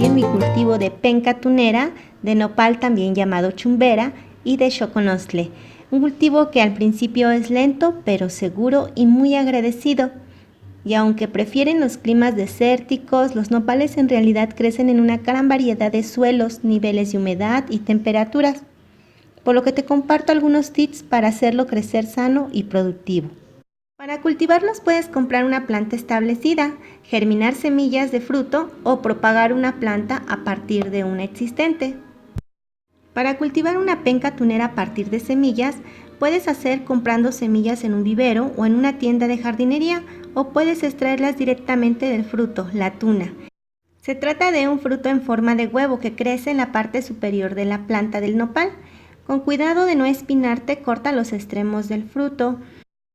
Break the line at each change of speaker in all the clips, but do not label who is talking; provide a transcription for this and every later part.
compartir mi cultivo de penca tunera, de nopal también llamado chumbera y de choconostle. Un cultivo que al principio es lento pero seguro y muy agradecido. Y aunque prefieren los climas desérticos, los nopales en realidad crecen en una gran variedad de suelos, niveles de humedad y temperaturas, por lo que te comparto algunos tips para hacerlo crecer sano y productivo. Para cultivarlos puedes comprar una planta establecida, germinar semillas de fruto o propagar una planta a partir de una existente. Para cultivar una penca tunera a partir de semillas, puedes hacer comprando semillas en un vivero o en una tienda de jardinería, o puedes extraerlas directamente del fruto, la tuna. Se trata de un fruto en forma de huevo que crece en la parte superior de la planta del nopal. Con cuidado de no espinarte, corta los extremos del fruto.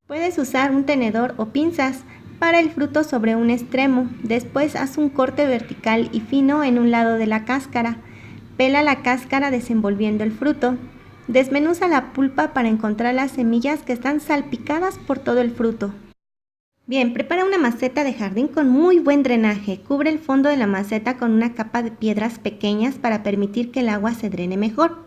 Puedes usar un tenedor o pinzas para el fruto sobre un extremo. Después haz un corte vertical y fino en un lado de la cáscara. Pela la cáscara desenvolviendo el fruto. Desmenuza la pulpa para encontrar las semillas que están salpicadas por todo el fruto. Bien, prepara una maceta de jardín con muy buen drenaje. Cubre el fondo de la maceta con una capa de piedras pequeñas para permitir que el agua se drene mejor.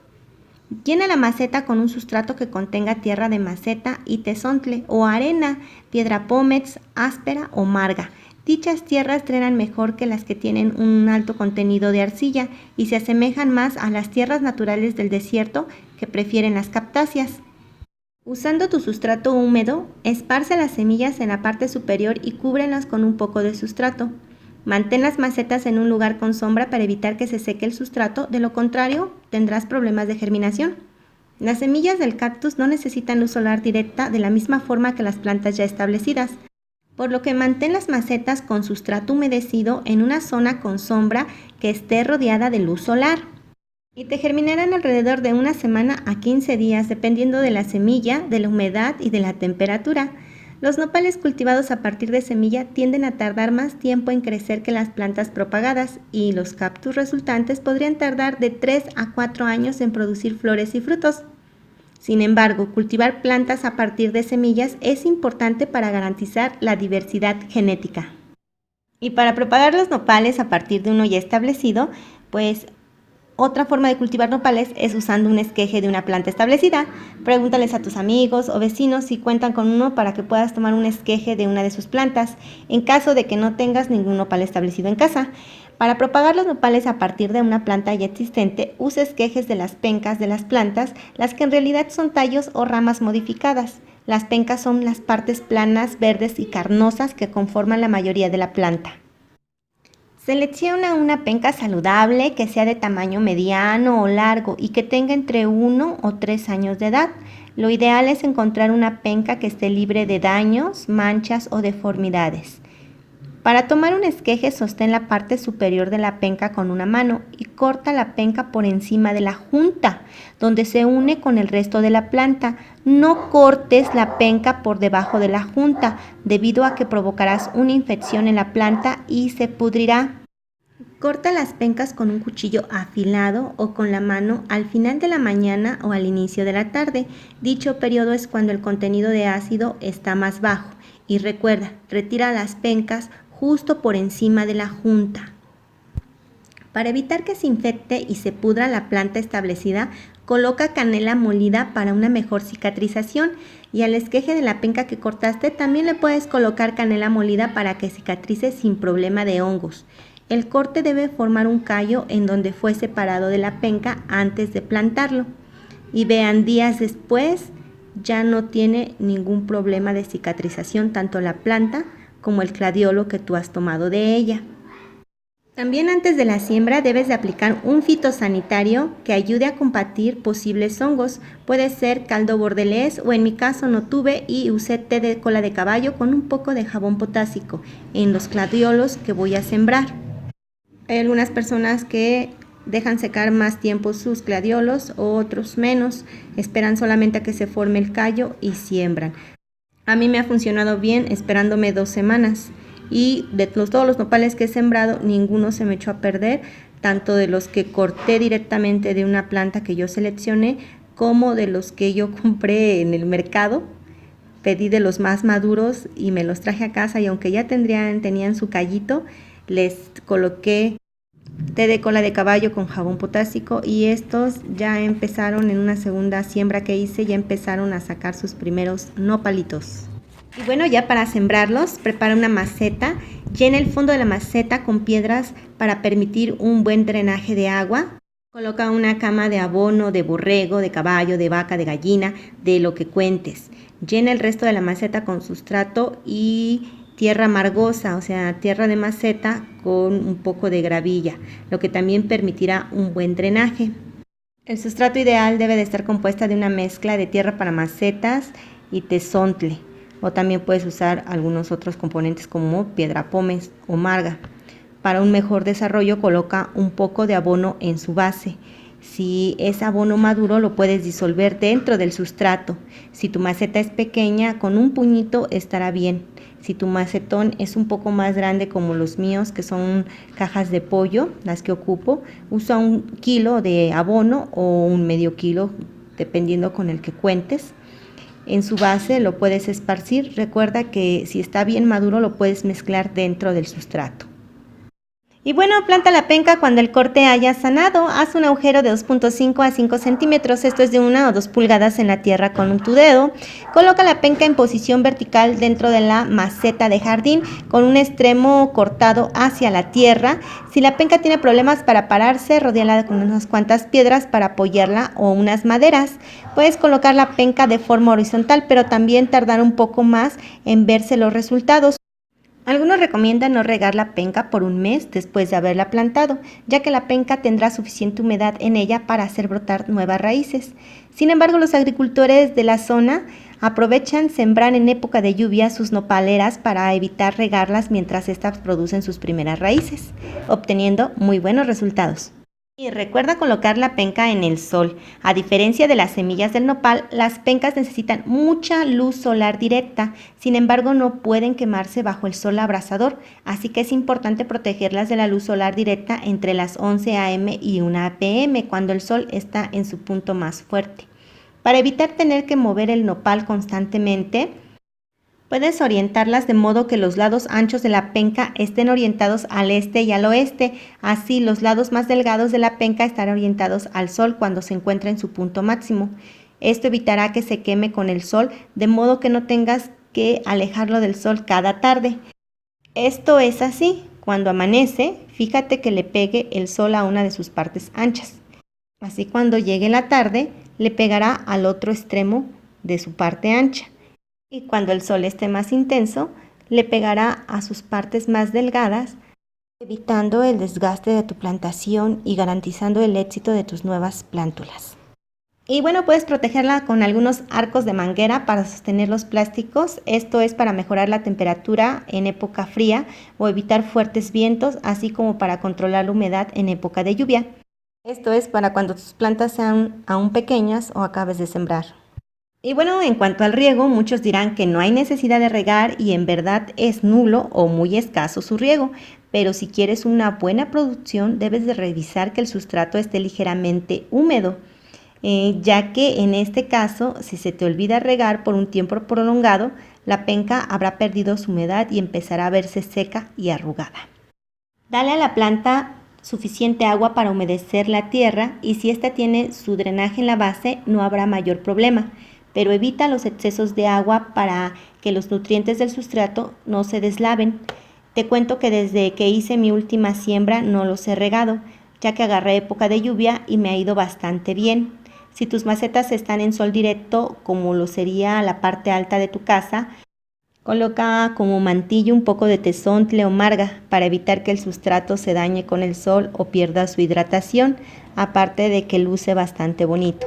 Llena la maceta con un sustrato que contenga tierra de maceta y tezontle o arena, piedra pómez, áspera o marga. Dichas tierras drenan mejor que las que tienen un alto contenido de arcilla y se asemejan más a las tierras naturales del desierto que prefieren las cactáceas. Usando tu sustrato húmedo, esparce las semillas en la parte superior y cúbrelas con un poco de sustrato. Mantén las macetas en un lugar con sombra para evitar que se seque el sustrato, de lo contrario tendrás problemas de germinación. Las semillas del cactus no necesitan luz solar directa de la misma forma que las plantas ya establecidas, por lo que mantén las macetas con sustrato humedecido en una zona con sombra que esté rodeada de luz solar. Y te germinarán alrededor de una semana a 15 días, dependiendo de la semilla, de la humedad y de la temperatura. Los nopales cultivados a partir de semilla tienden a tardar más tiempo en crecer que las plantas propagadas, y los cactus resultantes podrían tardar de 3 a 4 años en producir flores y frutos. Sin embargo, cultivar plantas a partir de semillas es importante para garantizar la diversidad genética. Y para propagar los nopales a partir de uno ya establecido, pues otra forma de cultivar nopales es usando un esqueje de una planta establecida. Pregúntales a tus amigos o vecinos si cuentan con uno para que puedas tomar un esqueje de una de sus plantas, en caso de que no tengas ningún nopal establecido en casa. Para propagar los nopales a partir de una planta ya existente, usa esquejes de las pencas de las plantas, las que en realidad son tallos o ramas modificadas. Las pencas son las partes planas, verdes y carnosas que conforman la mayoría de la planta. Selecciona una penca saludable que sea de tamaño mediano o largo y que tenga entre 1 o 3 años de edad. Lo ideal es encontrar una penca que esté libre de daños, manchas o deformidades. Para tomar un esqueje, sostén la parte superior de la penca con una mano y corta la penca por encima de la junta, donde se une con el resto de la planta. No cortes la penca por debajo de la junta, debido a que provocarás una infección en la planta y se pudrirá. Corta las pencas con un cuchillo afilado o con la mano al final de la mañana o al inicio de la tarde. Dicho periodo es cuando el contenido de ácido está más bajo. Y recuerda, retira las pencas justo por encima de la junta. Para evitar que se infecte y se pudra la planta establecida, coloca canela molida para una mejor cicatrización, y al esqueje de la penca que cortaste también le puedes colocar canela molida para que cicatrice sin problema de hongos. El corte debe formar un callo en donde fue separado de la penca antes de plantarlo. Y vean, días después ya no tiene ningún problema de cicatrización tanto la planta como el gladiolo que tú has tomado de ella. También antes de la siembra debes de aplicar un fitosanitario que ayude a combatir posibles hongos. Puede ser caldo bordelés, o en mi caso no tuve y usé té de cola de caballo con un poco de jabón potásico en los gladiolos que voy a sembrar. Hay algunas personas que dejan secar más tiempo sus gladiolos, otros menos, esperan solamente a que se forme el callo y siembran. A mí me ha funcionado bien esperándome 2 semanas, y de todos los nopales que he sembrado, ninguno se me echó a perder, tanto de los que corté directamente de una planta que yo seleccioné, como de los que yo compré en el mercado. Pedí de los más maduros y me los traje a casa, y aunque ya tenían su callito, les coloqué té de cola de caballo con jabón potásico, y estos ya empezaron en una segunda siembra que hice, ya empezaron a sacar sus primeros nopalitos. Y bueno, ya para sembrarlos, prepara una maceta, llena el fondo de la maceta con piedras para permitir un buen drenaje de agua. Coloca una cama de abono de borrego, de caballo, de vaca, de gallina, de lo que cuentes. Llena el resto de la maceta con sustrato y tierra margosa, o sea, tierra de maceta con un poco de gravilla, lo que también permitirá un buen drenaje. El sustrato ideal debe de estar compuesta de una mezcla de tierra para macetas y tezontle, o también puedes usar algunos otros componentes como piedra pómez o marga. Para un mejor desarrollo, coloca un poco de abono en su base. Si es abono maduro, lo puedes disolver dentro del sustrato. Si tu maceta es pequeña, con un puñito estará bien. Si tu macetón es un poco más grande como los míos, que son cajas de pollo, las que ocupo, usa 1 kilo de abono o un medio kilo, dependiendo con el que cuentes. En su base lo puedes esparcir. Recuerda que si está bien maduro lo puedes mezclar dentro del sustrato. Y bueno, planta la penca cuando el corte haya sanado. Haz un agujero de 2.5 a 5 centímetros, esto es de 1 o 2 pulgadas en la tierra con tu dedo. Coloca la penca en posición vertical dentro de la maceta de jardín con un extremo cortado hacia la tierra. Si la penca tiene problemas para pararse, rodéala con unas cuantas piedras para apoyarla o unas maderas. Puedes colocar la penca de forma horizontal, pero también tardar un poco más en verse los resultados. Algunos recomiendan no regar la penca por 1 mes después de haberla plantado, ya que la penca tendrá suficiente humedad en ella para hacer brotar nuevas raíces. Sin embargo, los agricultores de la zona aprovechan sembrar en época de lluvia sus nopaleras para evitar regarlas mientras estas producen sus primeras raíces, obteniendo muy buenos resultados. Y recuerda colocar la penca en el sol. A diferencia de las semillas del nopal, las pencas necesitan mucha luz solar directa, sin embargo no pueden quemarse bajo el sol abrasador, así que es importante protegerlas de la luz solar directa entre las 11 a.m. y 1 p.m. cuando el sol está en su punto más fuerte. Para evitar tener que mover el nopal constantemente, puedes orientarlas de modo que los lados anchos de la penca estén orientados al este y al oeste. Así, los lados más delgados de la penca estarán orientados al sol cuando se encuentra en su punto máximo. Esto evitará que se queme con el sol, de modo que no tengas que alejarlo del sol cada tarde. Esto es así: cuando amanece, fíjate que le pegue el sol a una de sus partes anchas. Así, cuando llegue la tarde, le pegará al otro extremo de su parte ancha. Y cuando el sol esté más intenso, le pegará a sus partes más delgadas, evitando el desgaste de tu plantación y garantizando el éxito de tus nuevas plántulas. Y bueno, puedes protegerla con algunos arcos de manguera para sostener los plásticos. Esto es para mejorar la temperatura en época fría o evitar fuertes vientos, así como para controlar la humedad en época de lluvia. Esto es para cuando tus plantas sean aún pequeñas o acabes de sembrar. Y bueno, en cuanto al riego, muchos dirán que no hay necesidad de regar y en verdad es nulo o muy escaso su riego, pero si quieres una buena producción debes de revisar que el sustrato esté ligeramente húmedo, ya que en este caso, si se te olvida regar por un tiempo prolongado, la penca habrá perdido su humedad y empezará a verse seca y arrugada. Dale a la planta suficiente agua para humedecer la tierra y si ésta tiene su drenaje en la base no habrá mayor problema, pero evita los excesos de agua para que los nutrientes del sustrato no se deslaven. Te cuento que desde que hice mi última siembra no los he regado, ya que agarré época de lluvia y me ha ido bastante bien. Si tus macetas están en sol directo, como lo sería la parte alta de tu casa, coloca como mantillo un poco de tezontle o marga para evitar que el sustrato se dañe con el sol o pierda su hidratación, aparte de que luce bastante bonito.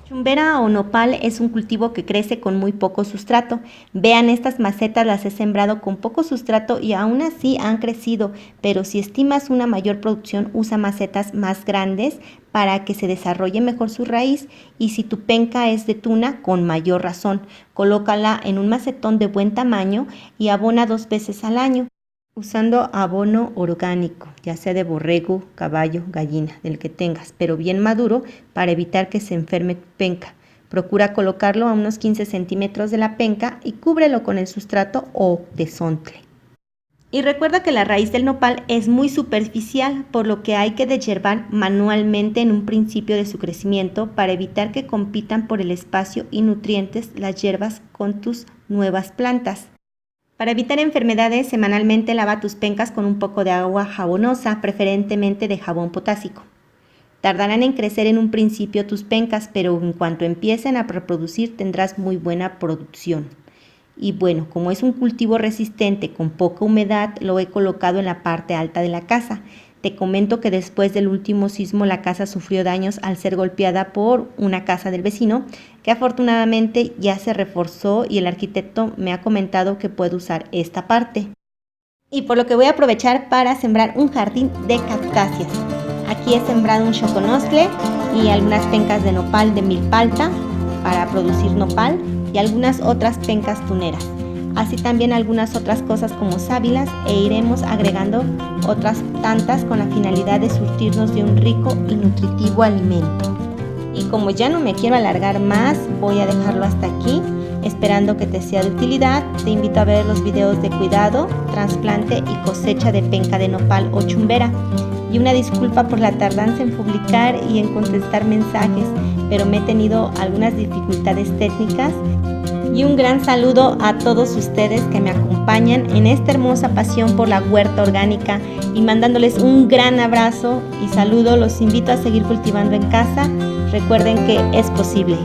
Chumbera o nopal es un cultivo que crece con muy poco sustrato. Vean, estas macetas las he sembrado con poco sustrato y aún así han crecido, pero si estimas una mayor producción, usa macetas más grandes para que se desarrolle mejor su raíz, y si tu penca es de tuna, con mayor razón. Colócala en un macetón de buen tamaño y abona 2 veces al año, usando abono orgánico, ya sea de borrego, caballo, gallina, del que tengas, pero bien maduro para evitar que se enferme tu penca. Procura colocarlo a unos 15 centímetros de la penca y cúbrelo con el sustrato o tezontle. Y recuerda que la raíz del nopal es muy superficial, por lo que hay que deshiervar manualmente en un principio de su crecimiento para evitar que compitan por el espacio y nutrientes las hierbas con tus nuevas plantas. Para evitar enfermedades, semanalmente lava tus pencas con un poco de agua jabonosa, preferentemente de jabón potásico. Tardarán en crecer en un principio tus pencas, pero en cuanto empiecen a reproducir tendrás muy buena producción. Y bueno, como es un cultivo resistente con poca humedad, lo he colocado en la parte alta de la casa. Te comento que después del último sismo la casa sufrió daños al ser golpeada por una casa del vecino, que afortunadamente ya se reforzó y el arquitecto me ha comentado que puedo usar esta parte. Y por lo que voy a aprovechar para sembrar un jardín de cactáceas. Aquí he sembrado un choconostle y algunas pencas de nopal de milpalta para producir nopal y algunas otras pencas tuneras. Así también algunas otras cosas como sábilas e iremos agregando otras tantas con la finalidad de surtirnos de un rico y nutritivo alimento. Y como ya no me quiero alargar más, voy a dejarlo hasta aquí, esperando que te sea de utilidad. Te invito a ver los videos de cuidado, trasplante y cosecha de penca de nopal o chumbera. Y una disculpa por la tardanza en publicar y en contestar mensajes, pero me he tenido algunas dificultades técnicas. Y un gran saludo a todos ustedes que me acompañan en esta hermosa pasión por la huerta orgánica y mandándoles un gran abrazo y saludo. Los invito a seguir cultivando en casa. Recuerden que es posible.